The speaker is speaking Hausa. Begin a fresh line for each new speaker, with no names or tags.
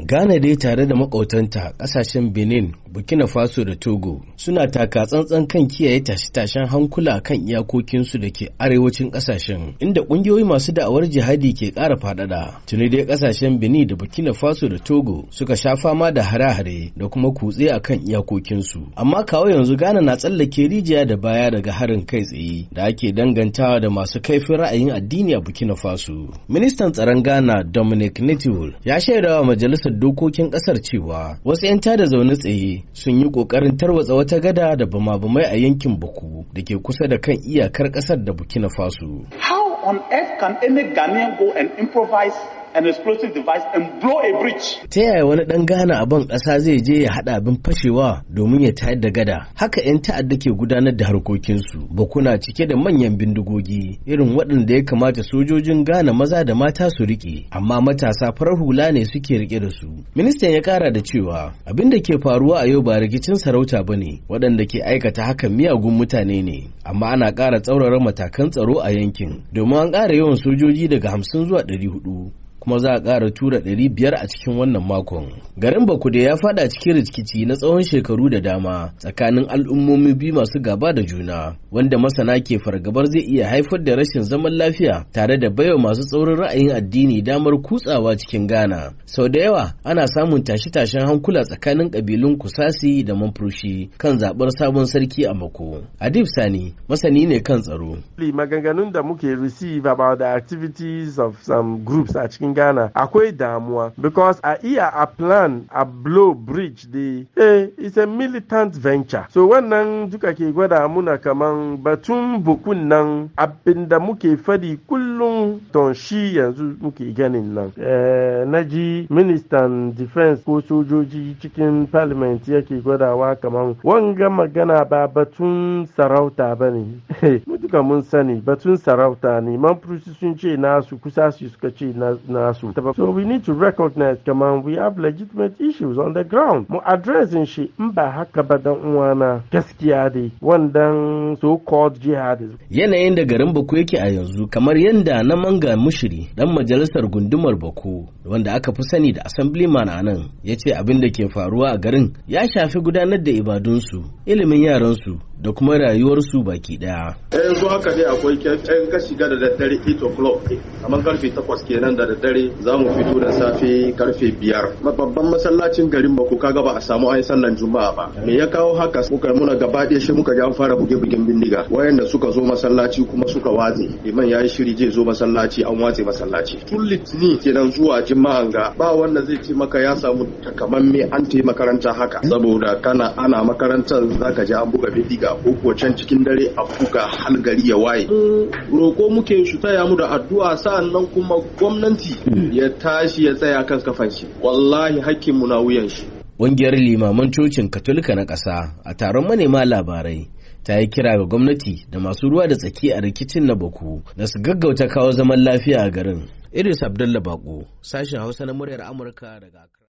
Ghana dai tare da makautanta kasashen Benin, Burkina Faso da Togo suna taka tsantsan kan kiyaye tashe-tashen hankula kan iyakokinsu da ke arewacin kasashen, inda kungiyoyi masu da'awar jihadi ke ƙara faɗaɗa. Tuni dai kasashen Benin da Burkina Faso da Togo suka sha fama da hare-hare da kuma kutse a kan iyakokinsu. Amma kawo yanzu Ghana na tsallake rijiya da baya daga harin kai tsaye da ake dangantawa da masu kaifin ra'ayin addini a Burkina Faso. Ministan tsaron Ghana Dominic Nitiwul ya shaidawa majalisar dokokin kasar cewa wasu 'yan tada zaune tsaye sun yi kokarin tarwatsa wata gada da bama-bamai a yankin Boku da ke kusa da kan iyakar kasar da Burkina Faso.
How on earth can any Ghanaian go and improvise an explosive device and blow a bridge?
Ta yaya wani dan Ghana a ban ƙasa zai je ya haɗa abin fashewa domin ya tayar da gada? Haka 'yan ta'adda ke gudanar da harkokinsu. Bakuna cike da manyan bindigogi irin waɗanda ya kamata sojojin Ghana maza da mata su riƙe, amma matasa farar hula ne suke riƙe da su. Ministan ya ƙara da cewa abin da ke faruwa a yau ba rikicin sarauta ba ne, waɗanda ke aikata hakan miyagun mutane ne, amma ana ƙara tsaurara matakan tsaro a yankin domin an ƙara yawan sojoji daga 50 zuwa 400. Kuma za a ƙara tura 500 a cikin wannan makon. Garin Bakude ya fada cikin rikici na tsawon shekaru da dama tsakanin al'ummomi biyu masu gaba da juna, wanda masana ke fargabar zai iya haifar da rashin zaman lafiya tare da baiwa masu tsaurin ra'ayin addini damar kutsawa cikin Ghana. Sau da yawa ana samun tashe-tashen hankula tsakanin ƙabilun Kusasi da Manfushi kan zaɓar sabon sarki a Mako. Adib Sani masani ne kan tsaro.
Maganganun da muke receive about the activities of some groups a cikin Ghana akwai damuwa because a iya a plan a blow bridge it's a militant venture, so wannan duka ke gwada muna kaman batun bukun nan abinda muke fadi kullum don shi yanzu muke ganin nan. Naji ministan defense ko sojoji cikin parliament yake gwadawa kaman wanga magana ba batun sarauta bane. Mu duka mun sani batun sarauta ne, Manfushi sun ce nasu, Kusasi suka ce nasu. So we need to recognize we have legitimate issues on the ground. Mu addressing shi in ba haka ba dan uwana gaskiya dai wannan so-called jihadism.
Yanayin da garin Bako yake a yanzu kamar yanda na Manga Mushiri dan majalisar gundumar Bako wanda aka fi sani da assemblyman a nan ya ce abin da ke faruwa a garin ya shafi gudanar da ibadunsu, ilimin yaransu da kuma rayuwarsu baki daya.
Yanzu haka dai akwai ƴan ka shiga da daddare 8 o'clock kamar karfe 8 kenan da daddare za mu fito da safe karfe 5. Babban masallacin garin Bako kaga ba a samu ayi sallan juma'a ba. Me ya kawo haka? Muna gaba ɗaya shi muka ji an fara buge-bugen bindiga. Wayanda suka zo masallaci kuma suka watse. Liman yayi shiri zai zo masallaci an watse masallaci. Tun litini kenan zuwa juma'an ga ba wanda zai ce maka ya samu takamamme an tayi makaranta haka. Saboda ana makarantar zaka ji an buga bindiga ko kuwa can cikin dare a buga har gari ya waye. Roko muke shi taya mu da addu'a sa'annan kuma gwamnati ya tashi ya tsaya kan kafan shi. Wallahi hakkin mu na wuyan shi.
Ƙungiyar limaman cocin Katolika na ƙasa a taron manema labarai ta yi kira ga gwamnati da masu ruwa da tsaki a rikicin na Bako da su gaggauta kawo zaman lafiya a garin. Idris Abdullah Bako, sashen Hausa na muryar Amurka daga